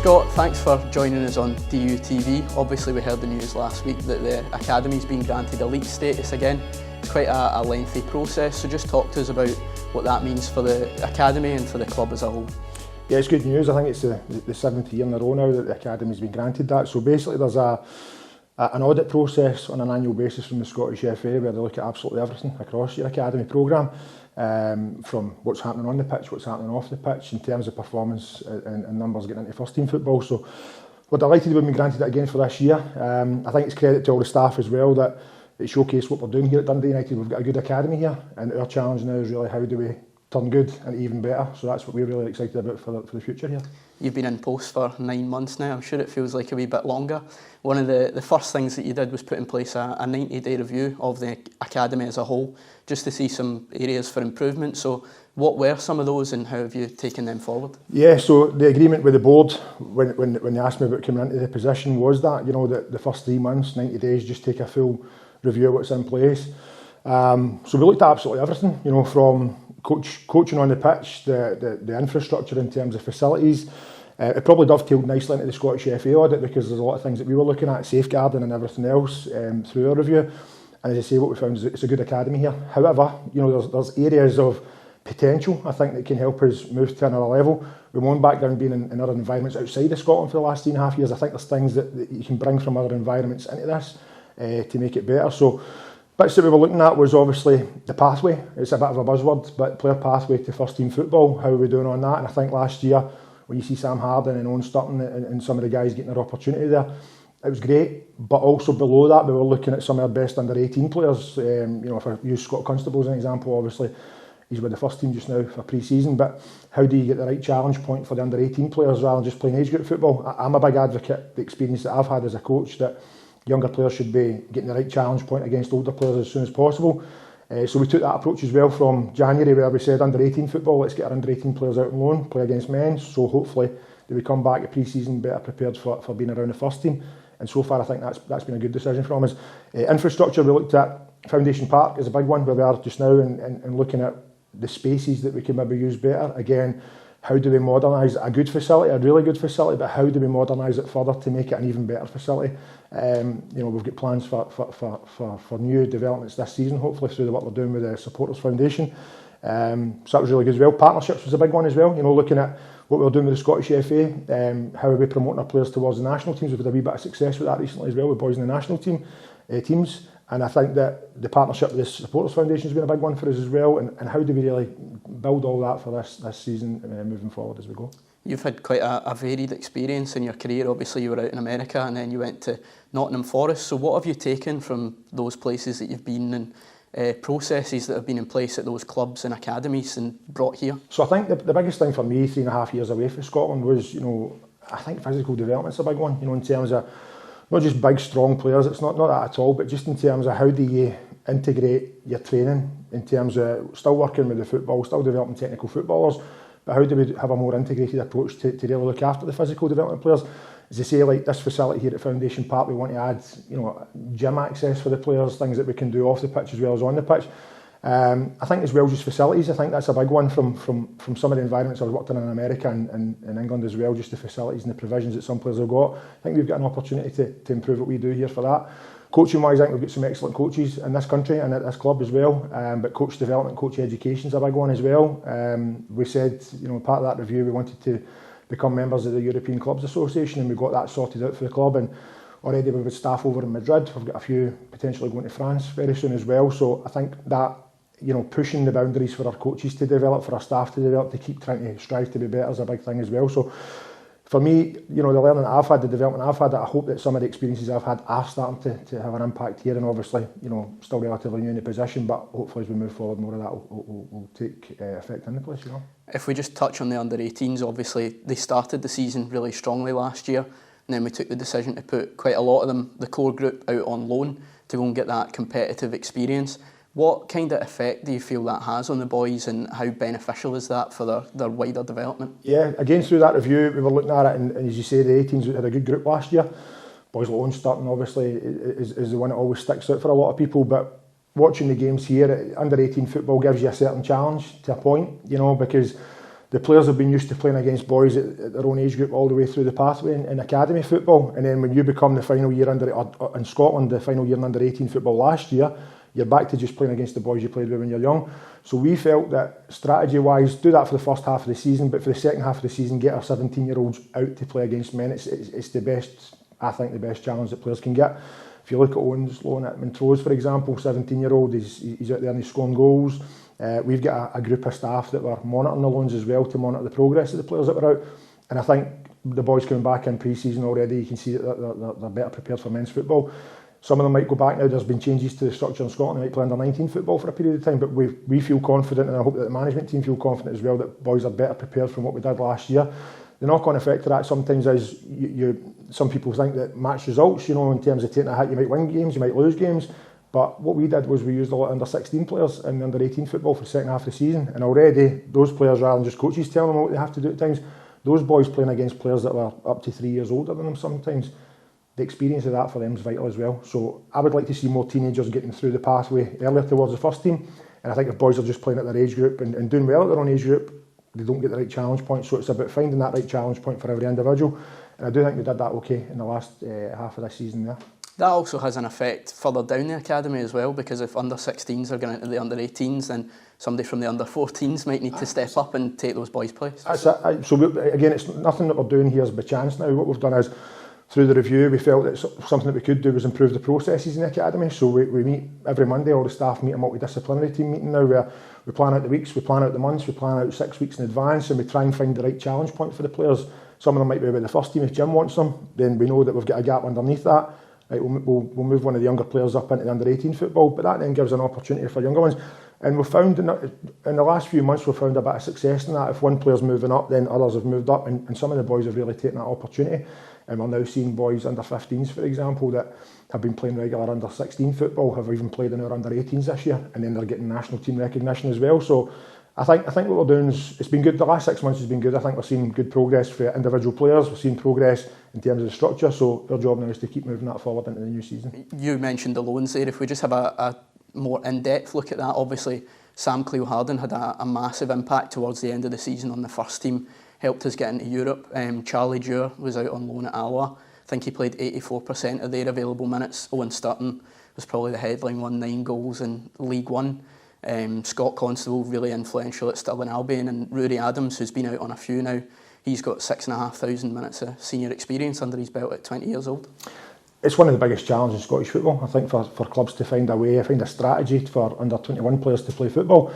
Scott, thanks for joining us on DUTV. Obviously we heard the news last week that the Academy's been granted elite status again. It's quite a lengthy process, so just talk to us about what that means for the Academy and for the club as a whole. Yeah, it's good news. I think it's the seventh year in a row now that the Academy's been granted that. So basically there's an audit process on an annual basis from the Scottish FA where they look at absolutely everything across your Academy programme, from what's happening on the pitch, what's happening off the pitch in terms of performance and numbers getting into first team football. So we're delighted we've been granted that again for this year. I think it's credit to all the staff as well that it showcased what we're doing here at Dundee United. We've got a good academy here, and our challenge now is really how do we turn good and even better. So that's what we're really excited about for the future here. You've been in post for 9 months now. I'm sure it feels like a wee bit longer. One of the first things that you did was put in place a 90-day review of the Academy as a whole, just to see some areas for improvement. So what were some of those and how have you taken them forward? Yeah, so the agreement with the board when they asked me about coming into the position was that, you know, that the first 3 months, 90 days, just take a full review of what's in place. So we looked at absolutely everything, you know, from coaching on the pitch, the infrastructure in terms of facilities. It probably dovetailed nicely into the Scottish FA audit because there's a lot of things that we were looking at, safeguarding and everything else through our review. And as I say, what we found is it's a good academy here. However, you know, there's areas of potential, I think, that can help us move to another level. With my own background being in other environments outside of Scotland for the last 3.5 years, I think there's things that you can bring from other environments into this to make it better. So bits that we were looking at was obviously the pathway. It's a bit of a buzzword, but player pathway to first team football, how are we doing on that? And I think last year, when you see Sam Harden and Owen Sturton and some of the guys getting their opportunity there, it was great. But also below that, we were looking at some of our best under 18 players. You know, if I use Scott Constable as an example, obviously he's with the first team just now for pre-season, but how do you get the right challenge point for the under 18 players rather than just playing age group football? I'm a big advocate, the experience that I've had as a coach, that younger players should be getting the right challenge point against older players as soon as possible. So we took that approach as well from January, where we said under 18 football, let's get our under 18 players out on loan, play against men, so hopefully they would come back at pre-season better prepared for being around the first team. And so far I think that's been a good decision from us. Infrastructure, we looked at Foundation Park is a big one where we are just now and looking at the spaces that we can maybe use better. Again, how do we modernise a good facility, a really good facility, but how do we modernise it further to make it an even better facility? You know, we've got plans for new developments this season, hopefully through the work we're doing with the Supporters Foundation. So that was really good as well. Partnerships was a big one as well, you know, looking at what we were doing with the Scottish FA, how are we promoting our players towards the national teams. We've had a wee bit of success with that recently as well, with boys in the national teams. And I think that the partnership with the Supporters Foundation has been a big one for us as well. And how do we really build all that for this season moving forward as we go? You've had quite a varied experience in your career. Obviously you were out in America and then you went to Nottingham Forest. So what have you taken from those places that you've been and processes that have been in place at those clubs and academies and brought here? So I think the biggest thing for me 3.5 years away from Scotland was, you know, I think physical development's a big one, you know, in terms of not just big, strong players, it's not that at all, but just in terms of how do you integrate your training in terms of still working with the football, still developing technical footballers, but how do we have a more integrated approach to really look after the physical development players? As I say, like this facility here at Foundation Park, we want to add, you know, gym access for the players, things that we can do off the pitch as well as on the pitch. I think as well just facilities, I think that's a big one from some of the environments I've worked in America and in England as well, just the facilities and the provisions that some players have got. I think we've got an opportunity to improve what we do here for that. Coaching wise, I think we've got some excellent coaches in this country and at this club as well, but coach development, coach education is a big one as well. We said, you know, part of that review we wanted to become members of the European Clubs Association, and we got that sorted out for the club, and already we've got staff over in Madrid. We've got a few potentially going to France very soon as well. So I think that, you know, pushing the boundaries for our coaches to develop, for our staff to develop, to keep trying to strive to be better is a big thing as well. So for me, you know, the learning that I've had, the development I've had, I hope that some of the experiences I've had are starting to have an impact here, and obviously, you know, still relatively new in the position, but hopefully as we move forward, more of that will take effect in the place, you know. If we just touch on the under-18s, obviously they started the season really strongly last year, and then we took the decision to put quite a lot of them, the core group, out on loan to go and get that competitive experience. What kind of effect do you feel that has on the boys, and how beneficial is that for their wider development? Yeah, again through that review we were looking at it, and as you say, the 18s had a good group last year. Boys like Owen Sturton obviously is the one that always sticks out for a lot of people, but watching the games here, under 18 football gives you a certain challenge to a point, you know, because the players have been used to playing against boys at their own age group all the way through the pathway in academy football, and then when you become the final year in Scotland, the final year in under 18 football last year, you're back to just playing against the boys you played with when you're young. So we felt that strategy-wise, do that for the first half of the season, but for the second half of the season, get our 17-year-olds out to play against men. It's the best, I think, the best challenge that players can get. If you look at Owen's loan at Montrose, for example, 17-year-old, he's out there and he's scoring goals. We've got a group of staff that were monitoring the loans as well to monitor the progress of the players that were out. And I think the boys coming back in pre-season already, you can see that they're better prepared for men's football. Some of them might go back now. There's been changes to the structure in Scotland. They might play under 19 football for a period of time, but we feel confident, and I hope that the management team feel confident as well, that boys are better prepared from what we did last year. The knock-on effect of that sometimes is some people think that match results, in terms of taking a hit, you might win games, you might lose games. But what we did was we used a lot of under 16 players in the under 18 football for the second half of the season, and already those players, rather than just coaches telling them what they have to do at times, those boys playing against players that were up to 3 years older than them sometimes, the experience of that for them is vital as well. So I would like to see more teenagers getting through the pathway earlier towards the first team, and I think if boys are just playing at their age group and doing well at their own age group, they don't get the right challenge point. So it's about finding that right challenge point for every individual, and I do think we did that okay in the last half of this season there. That also has an effect further down the academy as well, because if under 16s are going into the under 18s, then somebody from the under 14s might need to step up and take those boys' place. Again, it's nothing that we're doing here is by chance now. What we've done is, through the review, we felt that something that we could do was improve the processes in the academy. So we meet every Monday, all the staff meet a multidisciplinary team meeting now, where we plan out the weeks, we plan out the months, we plan out 6 weeks in advance, and we try and find the right challenge point for the players. Some of them might be with the first team if Jim wants them, then we know that we've got a gap underneath that. Right, we'll move one of the younger players up into the under 18 football, but that then gives an opportunity for younger ones. And we've found in the last few months, we've found a bit of success in that. If one player's moving up, then others have moved up, and some of the boys have really taken that opportunity. And we're now seeing boys under 15s, for example, that have been playing regular under 16 football, have even played in our under 18s this year, and then they're getting national team recognition as well. So I think what we're doing is, it's been good. The last 6 months has been good. I think we're seeing good progress for individual players. We're seeing progress in terms of the structure. So our job now is to keep moving that forward into the new season. You mentioned the loans there. If we just have a more in-depth look at that, obviously Sam Cleo-Harden had a massive impact towards the end of the season on the first team, helped us get into Europe. Charlie Dewar was out on loan at Alloa. I think he played 84% of their available minutes. Owen Sturton was probably the headline one, 9 goals in League One. Scott Constable, really influential at Stirling Albion, and Rory Adams, who's been out on a few now, he's got 6,500 minutes of senior experience under his belt at 20 years old. It's one of the biggest challenges in Scottish football, I think, for clubs to find a strategy for under 21 players to play football.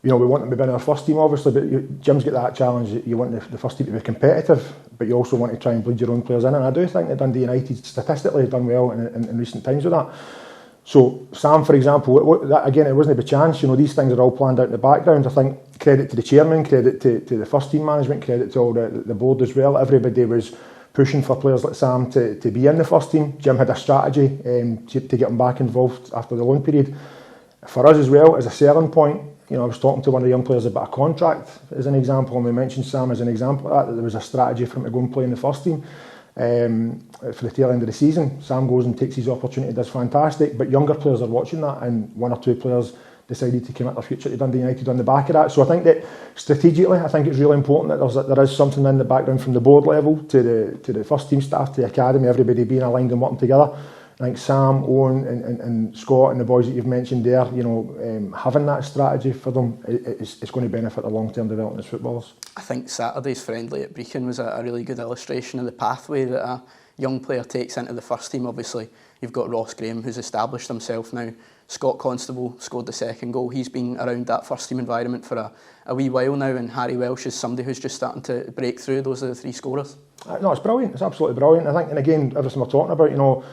We want them to be in our first team, obviously, but Jim's got that challenge. You want the first team to be competitive, but you also want to try and bleed your own players in, and I do think that Dundee United statistically have done well in recent times with that. So Sam, for example, again, it wasn't by chance. These things are all planned out in the background. I think credit to the chairman, credit to the first team management, credit to all the board as well. Everybody was pushing for players like Sam to be in the first team. Jim had a strategy to get him back involved after the loan period. For us as well, as a selling point, I was talking to one of the young players about a contract as an example, and we mentioned Sam as an example of that there was a strategy for him to go and play in the first team. For the tail end of the season, Sam goes and takes his opportunity, does fantastic, but younger players are watching that, and 1 or 2 players decided to commit their future to Dundee United on the back of that. So I think that strategically, I think it's really important that there is something in the background from the board level to the first team staff, to the academy, everybody being aligned and working together. I think Sam, Owen and Scott and the boys that you've mentioned there, having that strategy for them, it's going to benefit their long-term development as footballers. I think Saturday's friendly at Brechin was a really good illustration of the pathway that a young player takes into the first team. Obviously, you've got Ross Graham, who's established himself now. Scott Constable scored the second goal. He's been around that first team environment for a wee while now, and Harry Welsh is somebody who's just starting to break through. Those are the 3 scorers. No, it's brilliant. It's absolutely brilliant. I think, and again, everything we're talking about,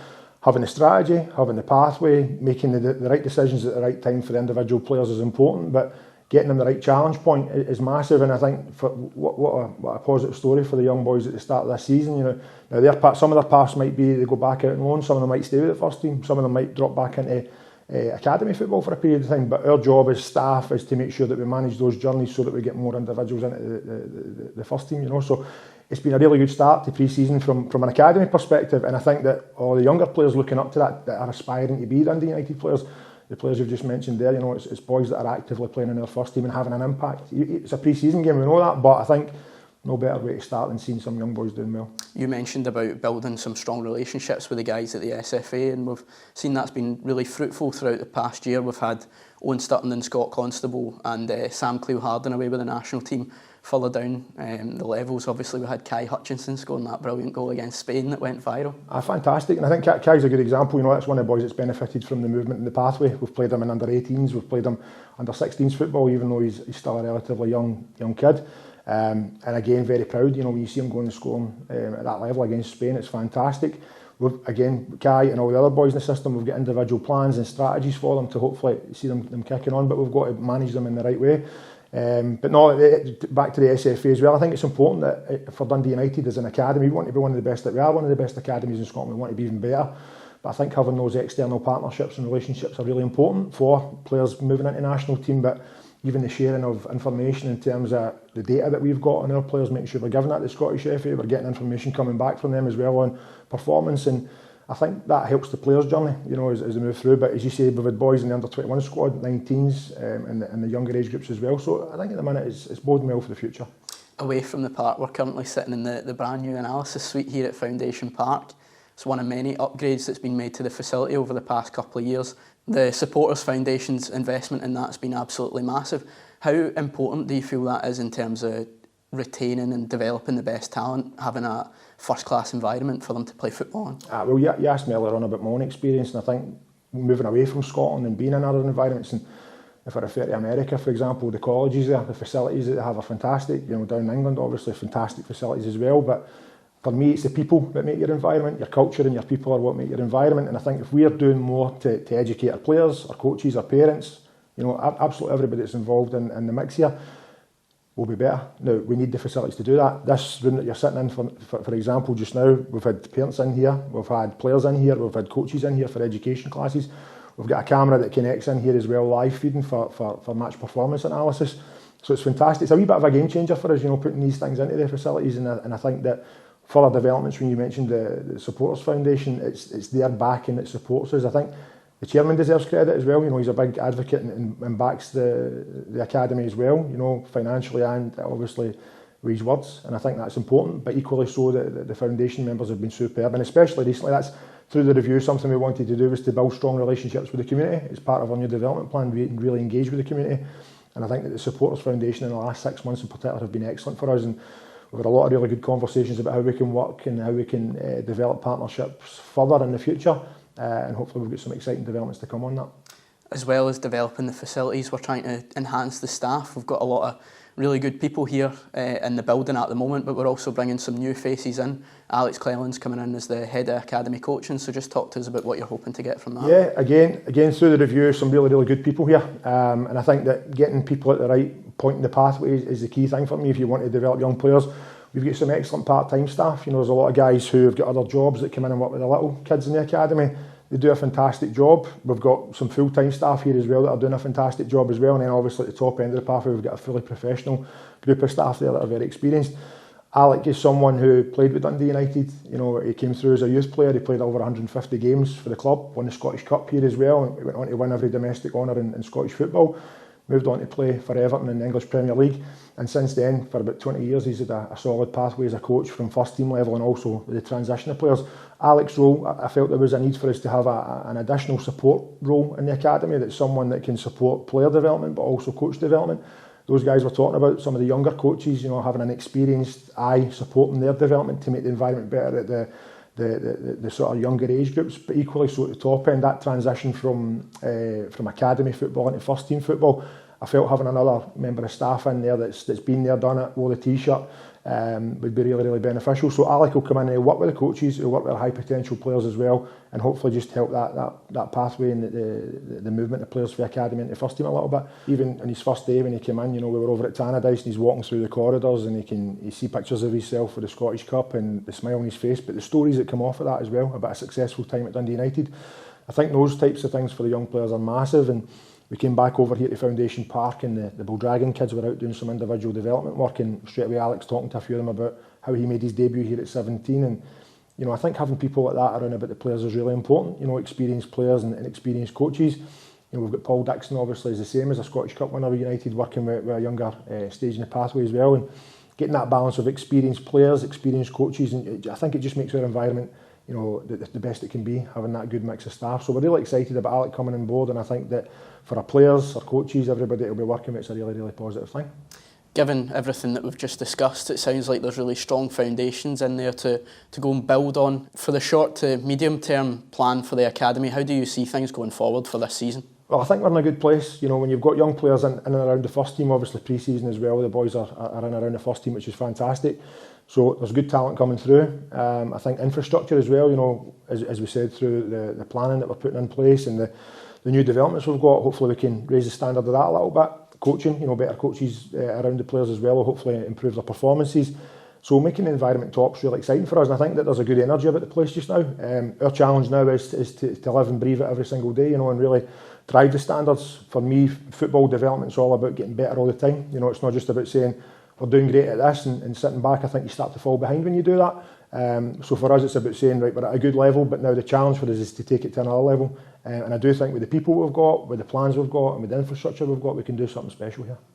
having the strategy, having the pathway, making the right decisions at the right time for the individual players is important, but getting them the right challenge point is massive. And I think for what a positive story for the young boys at the start of this season. Now some of their paths might be they go back out on loan, some of them might stay with the first team, some of them might drop back into academy football for a period of time. But our job as staff is to make sure that we manage those journeys so that we get more individuals into the first team. So it's been a really good start to pre-season from an academy perspective, and I think that all the younger players looking up to that are aspiring to be Dundee United players, the players you've just mentioned there, you know, it's boys that are actively playing in their first team and having an impact. It's a pre-season game, we know that, but I think no better way to start than seeing some young boys doing well. You mentioned about building some strong relationships with the guys at the SFA, and we've seen that's been really fruitful throughout the past year. We've had Owen Sturton and Scott Constable and Sam Cleo-Harden away with the national team. Further down the levels, obviously we had Kai Hutchinson scoring that brilliant goal against Spain that went viral. Fantastic, and I think Kai's a good example. You know, that's one of the boys that's benefited from the movement in the pathway. We've played him in under 18s, we've played him under 16s football, even though he's still a relatively young kid. And again, very proud, you know, when you see him going and scoring at that level against Spain, it's fantastic. Again, Kai and all the other boys in the system, we've got individual plans and strategies for them to hopefully see them kicking on, but we've got to manage them in the right way. But no, back to the SFA as well, I think it's important that for Dundee United as an academy, we want to be one of the best that we are, one of the best academies in Scotland, we want to be even better. But I think having those external partnerships and relationships are really important for players moving into national team, but even the sharing of information in terms of the data that we've got on our players, making sure we're giving that to the Scottish FA, we're getting information coming back from them as well on performance, and I think that helps the players' journey, you know, as they move through. But as you say, we've had boys in the under-21 squad, 19s, and the younger age groups as well. So I think at the minute it's boding well for the future. Away from the park, we're currently sitting in the brand new analysis suite here at Foundation Park. It's one of many upgrades that's been made to the facility over the past couple of years. The Supporters Foundation's investment in that's been absolutely massive. How important do you feel that is in terms of retaining and developing the best talent, having a first-class environment for them to play football in? Well, you asked me earlier on about my own experience, and I think moving away from Scotland and being in other environments, and if I refer to America, for example, the colleges there, the facilities that they have are fantastic. You know, down in England, obviously, fantastic facilities as well, but for me, it's the people that make your environment. Your culture and your people are what make your environment. And I think if we are doing more to educate our players, our coaches, our parents, you know, absolutely everybody that's involved in the mix here, will be better. Now, we need the facilities to do that. This room that you're sitting in, for example, just now, we've had parents in here, we've had players in here, we've had coaches in here for education classes. We've got a camera that connects in here as well, live feeding for match performance analysis. So it's fantastic. It's a wee bit of a game changer for us, you know, putting these things into the facilities. And I think that further developments, when you mentioned the Supporters Foundation, it's their backing that supports us. I think the chairman deserves credit as well. You know, he's a big advocate and backs the academy as well, you know, financially and obviously with his words. And I think that's important, but equally so that the foundation members have been superb. And especially recently, that's through the review, something we wanted to do was to build strong relationships with the community. It's part of our new development plan, we really engage with the community. And I think that the Supporters Foundation in the last 6 months in particular have been excellent for us. And we've had a lot of really good conversations about how we can work and how we can develop partnerships further in the future. And hopefully we've got some exciting developments to come on that. As well as developing the facilities, we're trying to enhance the staff. We've got a lot of really good people here in the building at the moment, but we're also bringing some new faces in. Alex Cleland's coming in as the head of academy coaching, so just talk to us about what you're hoping to get from that. Yeah, again through the review, some really good people here, and I think that getting people at the right point in the pathway is the key thing for me if you want to develop young players. We've got some excellent part-time staff. You know, there's a lot of guys who have got other jobs that come in and work with the little kids in the academy. They do a fantastic job. We've got some full-time staff here as well that are doing a fantastic job as well. And then obviously at the top end of the pathway, we've got a fully professional group of staff there that are very experienced. Alec is someone who played with Dundee United. You know, he came through as a youth player. He played over 150 games for the club, won the Scottish Cup here as well. And he went on to win every domestic honour in Scottish football. Moved on to play for Everton in the English Premier League, and since then, for about 20 years, he's had a solid pathway as a coach from first team level and also with the transition of players. Alex's role, I felt there was a need for us to have an additional support role in the academy, that's someone that can support player development but also coach development. Those guys we're talking about, some of the younger coaches, you know, having an experienced eye supporting their development to make the environment better at the sort of younger age groups, but equally so at the top end, that transition from academy football into first team football, I felt having another member of staff in there that's been there, done it, wore the t-shirt, would be really beneficial. So Alec will come in and work with the coaches, he'll work with high potential players as well, and hopefully just help that pathway and the movement of players for the academy into first team a little bit. Even on his first day when he came in, you know, we were over at Tannadice and he's walking through the corridors and he see pictures of himself with the Scottish Cup and the smile on his face, but the stories that come off of that as well, about a successful time at Dundee United. I think those types of things for the young players are massive, and we came back over here to Foundation Park and the Bulldragon kids were out doing some individual development work, and straight away Alex talking to a few of them about how he made his debut here at 17. And you know, I think having people like that around about the players is really important. You know, experienced players and experienced coaches. You know, we've got Paul Dixon, obviously, is the same as a Scottish Cup winner with United, working with a younger stage in the pathway as well, and getting that balance of experienced players, experienced coaches, and I think it just makes our environment, you know, the best it can be, having that good mix of staff. So we're really excited about Alec coming on board, and I think that for our players, our coaches, everybody that will be working with, it's a really, really positive thing. Given everything that we've just discussed, it sounds like there's really strong foundations in there to go and build on. For the short to medium term plan for the academy, how do you see things going forward for this season? Well, I think we're in a good place. You know, when you've got young players in and around the first team, obviously pre-season as well, the boys are in and around the first team, which is fantastic. So there's good talent coming through. I think infrastructure as well, you know, as we said, through the planning that we're putting in place and the new developments we've got, hopefully we can raise the standard of that a little bit. Coaching, you know, better coaches around the players as well will hopefully improve their performances. So making the environment top is really exciting for us, and I think that there's a good energy about the place just now. Our challenge now is to live and breathe it every single day, you know, and really drive the standards. For me, football development's all about getting better all the time. You know, it's not just about saying we're doing great at this and sitting back. I think you start to fall behind when you do that. So for us, it's about saying, right, we're at a good level, but now the challenge for us is to take it to another level. And I do think with the people we've got, with the plans we've got, and with the infrastructure we've got, we can do something special here.